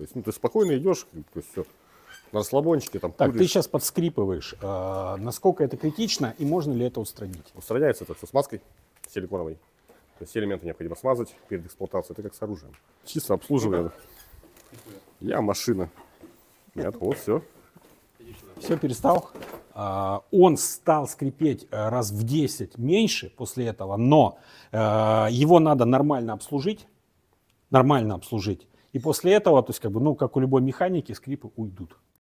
То есть, ну, ты спокойно идешь, то есть все, на расслабончике там Так, куришь. ты сейчас подскрипываешь. Насколько это критично и можно ли это устранить? Устраняется это все смазкой силиконовой. То есть все элементы необходимо смазать перед эксплуатацией. Это как с оружием. Чисто обслуживание. Я машина. Нет, вот все. Все, перестал. Он стал скрипеть раз в 10 меньше после этого, но его надо нормально обслужить. И после этого, то есть, как бы, ну, как у любой механики, скрипы уйдут.